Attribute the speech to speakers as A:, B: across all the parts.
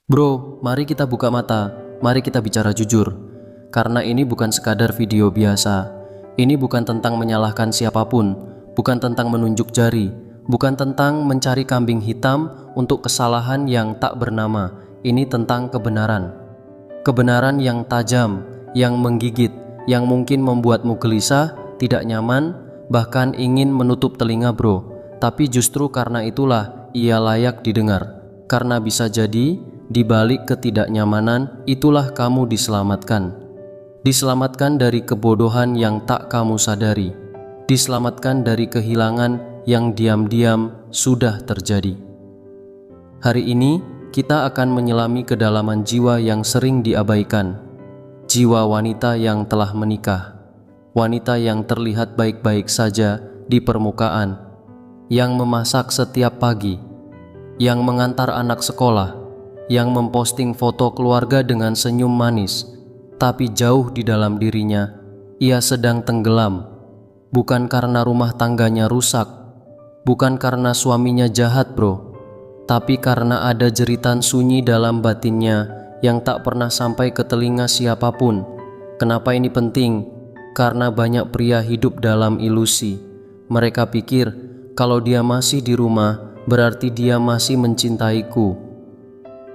A: Bro, mari kita buka mata, mari kita bicara jujur. Karena ini bukan sekadar video biasa. Ini bukan tentang menyalahkan siapapun, bukan tentang menunjuk jari, bukan tentang mencari kambing hitam untuk kesalahan yang tak bernama. Ini tentang kebenaran. Kebenaran yang tajam, yang menggigit, yang mungkin membuatmu gelisah, tidak nyaman, bahkan ingin menutup telinga bro. Tapi justru karena itulah ia layak didengar. Karena bisa jadi di balik ketidaknyamanan itulah kamu diselamatkan. Diselamatkan dari kebodohan yang tak kamu sadari. Diselamatkan dari kehilangan yang diam-diam sudah terjadi. Hari ini kita akan menyelami kedalaman jiwa yang sering diabaikan. Jiwa wanita yang telah menikah. Wanita yang terlihat baik-baik saja di permukaan. Yang memasak setiap pagi. Yang mengantar anak sekolah. Yang memposting foto keluarga dengan senyum manis, tapi jauh di dalam dirinya, ia sedang tenggelam. Bukan karena rumah tangganya rusak, bukan karena suaminya jahat bro, tapi karena ada jeritan sunyi dalam batinnya yang tak pernah sampai ke telinga siapapun. Kenapa ini penting? Karena banyak pria hidup dalam ilusi. Mereka pikir, kalau dia masih di rumah, berarti dia masih mencintaiku.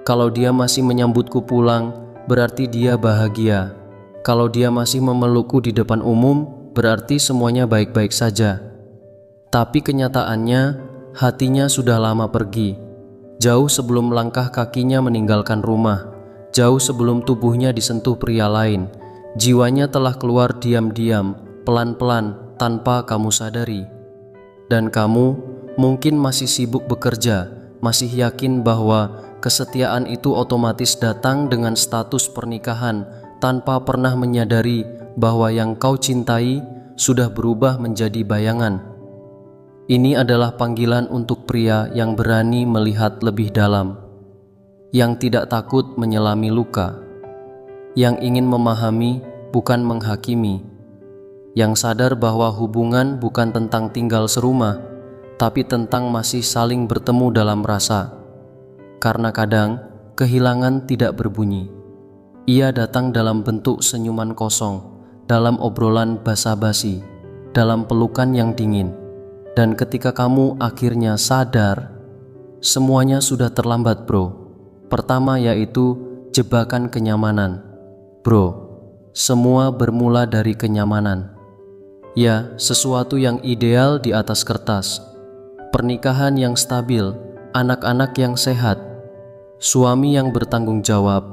A: Kalau dia masih menyambutku pulang, berarti dia bahagia. Kalau dia masih memelukku di depan umum, berarti semuanya baik-baik saja. Tapi kenyataannya, hatinya sudah lama pergi. Jauh sebelum langkah kakinya meninggalkan rumah, jauh sebelum tubuhnya disentuh pria lain, jiwanya telah keluar diam-diam, pelan-pelan, tanpa kamu sadari. Dan kamu mungkin masih sibuk bekerja, masih yakin bahwa kesetiaan itu otomatis datang dengan status pernikahan tanpa pernah menyadari bahwa yang kau cintai sudah berubah menjadi bayangan. Ini adalah panggilan untuk pria yang berani melihat lebih dalam, yang tidak takut menyelami luka, yang ingin memahami bukan menghakimi, yang sadar bahwa hubungan bukan tentang tinggal serumah, tapi tentang masih saling bertemu dalam rasa. Karena kadang kehilangan tidak berbunyi. Ia datang dalam bentuk senyuman kosong, dalam obrolan basa-basi, dalam pelukan yang dingin. Dan ketika kamu akhirnya sadar, semuanya sudah terlambat bro. Pertama yaitu jebakan kenyamanan. Bro, semua bermula dari kenyamanan. Ya, sesuatu yang ideal di atas kertas. Pernikahan yang stabil, anak-anak yang sehat, suami yang bertanggung jawab,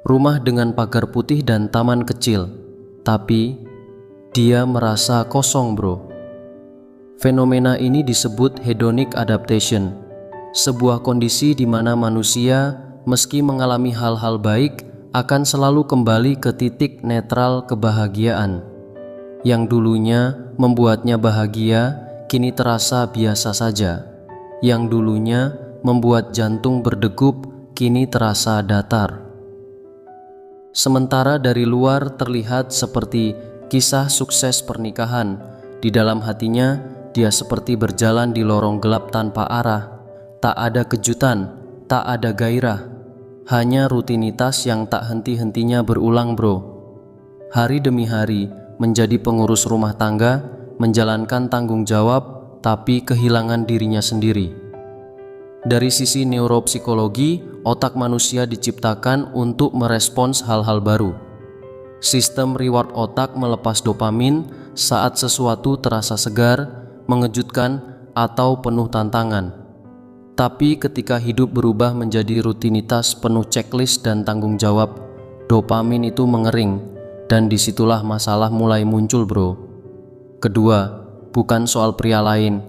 A: rumah dengan pagar putih dan taman kecil. Tapi dia merasa kosong bro. Fenomena ini disebut hedonic adaptation, sebuah kondisi di mana manusia meski mengalami hal-hal baik akan selalu kembali ke titik netral kebahagiaan. Yang dulunya membuatnya bahagia kini terasa biasa saja. Yang dulunya membuat jantung berdegup kini terasa datar. Sementara dari luar terlihat seperti kisah sukses pernikahan, di dalam hatinya dia seperti berjalan di lorong gelap tanpa arah. Tak ada kejutan, tak ada gairah, hanya rutinitas yang tak henti-hentinya berulang bro. Hari demi hari menjadi pengurus rumah tangga, menjalankan tanggung jawab, tapi kehilangan dirinya sendiri. Dari sisi neuropsikologi, otak manusia diciptakan untuk merespons hal-hal baru. Sistem reward otak melepas dopamin saat sesuatu terasa segar, mengejutkan, atau penuh tantangan. Tapi ketika hidup berubah menjadi rutinitas penuh checklist dan tanggung jawab, dopamin itu mengering, dan disitulah masalah mulai muncul bro. Kedua, bukan soal pria lain,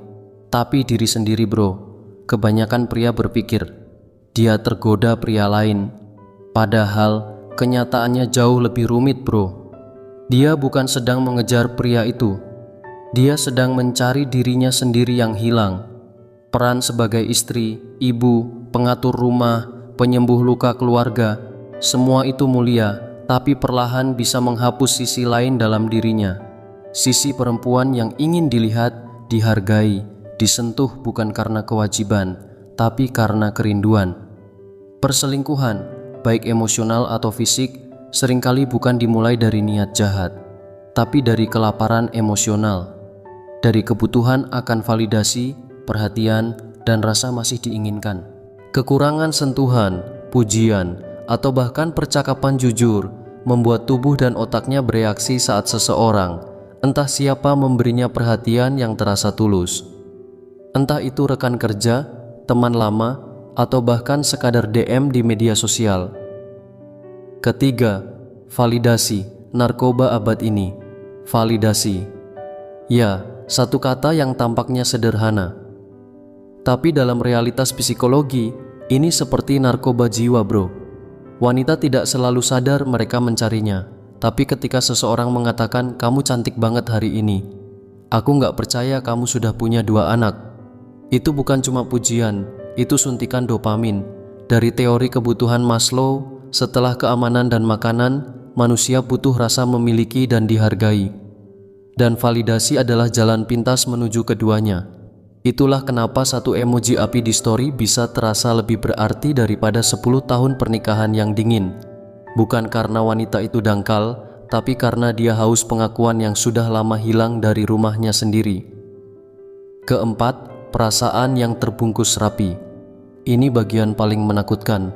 A: tapi diri sendiri bro. Kebanyakan pria berpikir dia tergoda pria lain, padahal kenyataannya jauh lebih rumit bro. Dia bukan sedang mengejar pria itu, dia sedang mencari dirinya sendiri yang hilang. Peran sebagai istri, ibu, pengatur rumah, penyembuh luka keluarga, semua itu mulia, tapi perlahan bisa menghapus sisi lain dalam dirinya. Sisi perempuan yang ingin dilihat, dihargai, disentuh bukan karena kewajiban, tapi karena kerinduan. Perselingkuhan, baik emosional atau fisik, seringkali bukan dimulai dari niat jahat, tapi dari kelaparan emosional, dari kebutuhan akan validasi, perhatian, dan rasa masih diinginkan. Kekurangan sentuhan, pujian, atau bahkan percakapan jujur membuat tubuh dan otaknya bereaksi saat seseorang, entah siapa, memberinya perhatian yang terasa tulus. Entah itu rekan kerja, teman lama, atau bahkan sekadar DM di media sosial. Ketiga, validasi, narkoba abad ini. Validasi. Ya, satu kata yang tampaknya sederhana. Tapi dalam realitas psikologi, ini seperti narkoba jiwa, bro. Wanita tidak selalu sadar mereka mencarinya, tapi ketika seseorang mengatakan, "Kamu cantik banget hari ini. Aku nggak percaya kamu sudah punya 2 anak." Itu bukan cuma pujian, itu suntikan dopamin. Dari teori kebutuhan Maslow, setelah keamanan dan makanan, manusia butuh rasa memiliki dan dihargai. Dan validasi adalah jalan pintas menuju keduanya. Itulah kenapa satu emoji api di story bisa terasa lebih berarti daripada 10 tahun pernikahan yang dingin. Bukan karena wanita itu dangkal, tapi karena dia haus pengakuan yang sudah lama hilang dari rumahnya sendiri. Keempat, perasaan yang terbungkus rapi. Ini bagian paling menakutkan.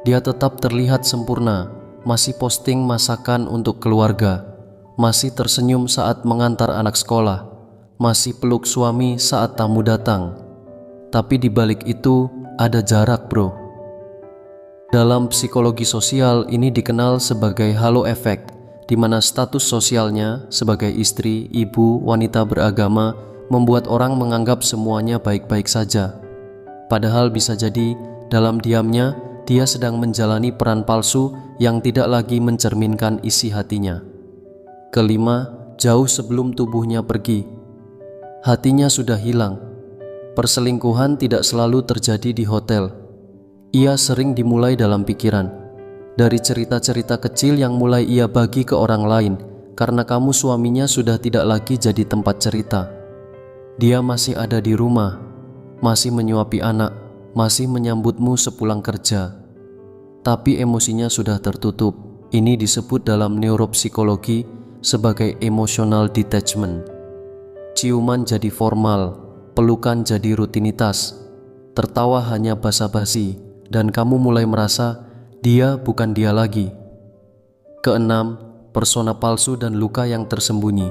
A: Dia tetap terlihat sempurna, masih posting masakan untuk keluarga, masih tersenyum saat mengantar anak sekolah, masih peluk suami saat tamu datang. Tapi di balik itu ada jarak, bro. Dalam psikologi sosial ini dikenal sebagai halo effect, di mana status sosialnya sebagai istri, ibu, wanita beragama membuat orang menganggap semuanya baik-baik saja. Padahal bisa jadi dalam diamnya dia sedang menjalani peran palsu yang tidak lagi mencerminkan isi hatinya. Kelima, jauh sebelum tubuhnya pergi. Hatinya sudah hilang. Perselingkuhan tidak selalu terjadi di hotel. Ia sering dimulai dalam pikiran. Dari cerita-cerita kecil yang mulai ia bagi ke orang lain, karena kamu suaminya sudah tidak lagi jadi tempat cerita. Dia masih ada di rumah, masih menyuapi anak, masih menyambutmu sepulang kerja. Tapi emosinya sudah tertutup. Ini disebut dalam neuropsikologi sebagai emotional detachment. Ciuman jadi formal, pelukan jadi rutinitas, tertawa hanya basa-basi, dan kamu mulai merasa dia bukan dia lagi. Keenam, persona palsu dan luka yang tersembunyi.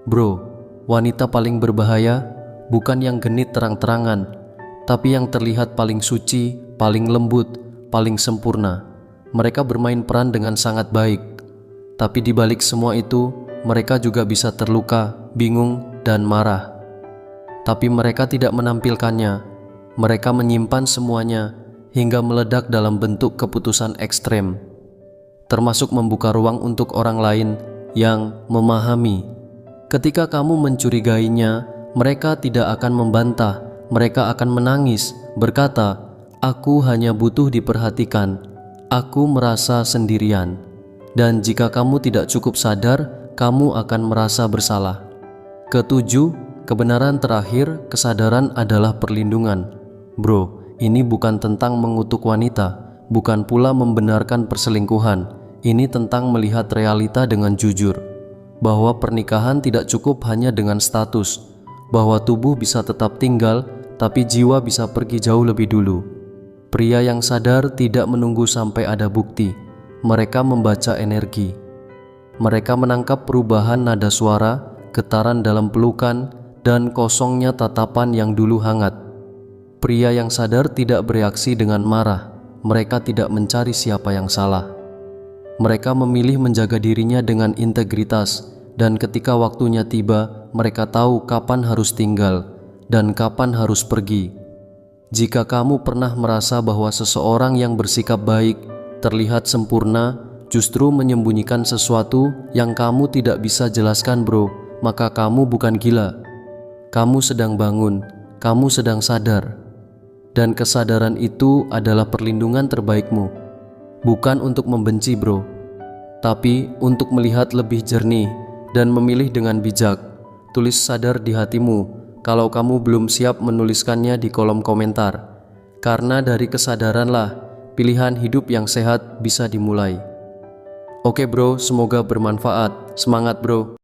A: Bro, wanita paling berbahaya bukan yang genit terang-terangan, tapi yang terlihat paling suci, paling lembut, paling sempurna. Mereka bermain peran dengan sangat baik, tapi di balik semua itu, mereka juga bisa terluka, bingung, dan marah. Tapi mereka tidak menampilkannya. Mereka menyimpan semuanya hingga meledak dalam bentuk keputusan ekstrem, termasuk membuka ruang untuk orang lain yang memahami. Ketika kamu mencurigainya, mereka tidak akan membantah. Mereka akan menangis, berkata, "Aku hanya butuh diperhatikan. Aku merasa sendirian." Dan jika kamu tidak cukup sadar, kamu akan merasa bersalah. Ketujuh, kebenaran terakhir, kesadaran adalah perlindungan. Bro, ini bukan tentang mengutuk wanita, bukan pula membenarkan perselingkuhan. Ini tentang melihat realita dengan jujur, bahwa pernikahan tidak cukup hanya dengan status, bahwa tubuh bisa tetap tinggal, tapi jiwa bisa pergi jauh lebih dulu. Pria yang sadar tidak menunggu sampai ada bukti. Mereka membaca energi. Mereka menangkap perubahan nada suara, getaran dalam pelukan, dan kosongnya tatapan yang dulu hangat. Pria yang sadar tidak bereaksi dengan marah. Mereka tidak mencari siapa yang salah. Mereka memilih menjaga dirinya dengan integritas, dan ketika waktunya tiba, mereka tahu kapan harus tinggal dan kapan harus pergi. Jika kamu pernah merasa bahwa seseorang yang bersikap baik, terlihat sempurna, justru menyembunyikan sesuatu yang kamu tidak bisa jelaskan, bro, maka kamu bukan gila. Kamu sedang bangun, kamu sedang sadar. Dan kesadaran itu adalah perlindungan terbaikmu. Bukan untuk membenci, bro, tapi untuk melihat lebih jernih dan memilih dengan bijak. Tulis sadar di hatimu. Kalau kamu belum siap, menuliskannya di kolom komentar. Karena dari kesadaranlah pilihan hidup yang sehat bisa dimulai. Oke bro, semoga bermanfaat. Semangat bro.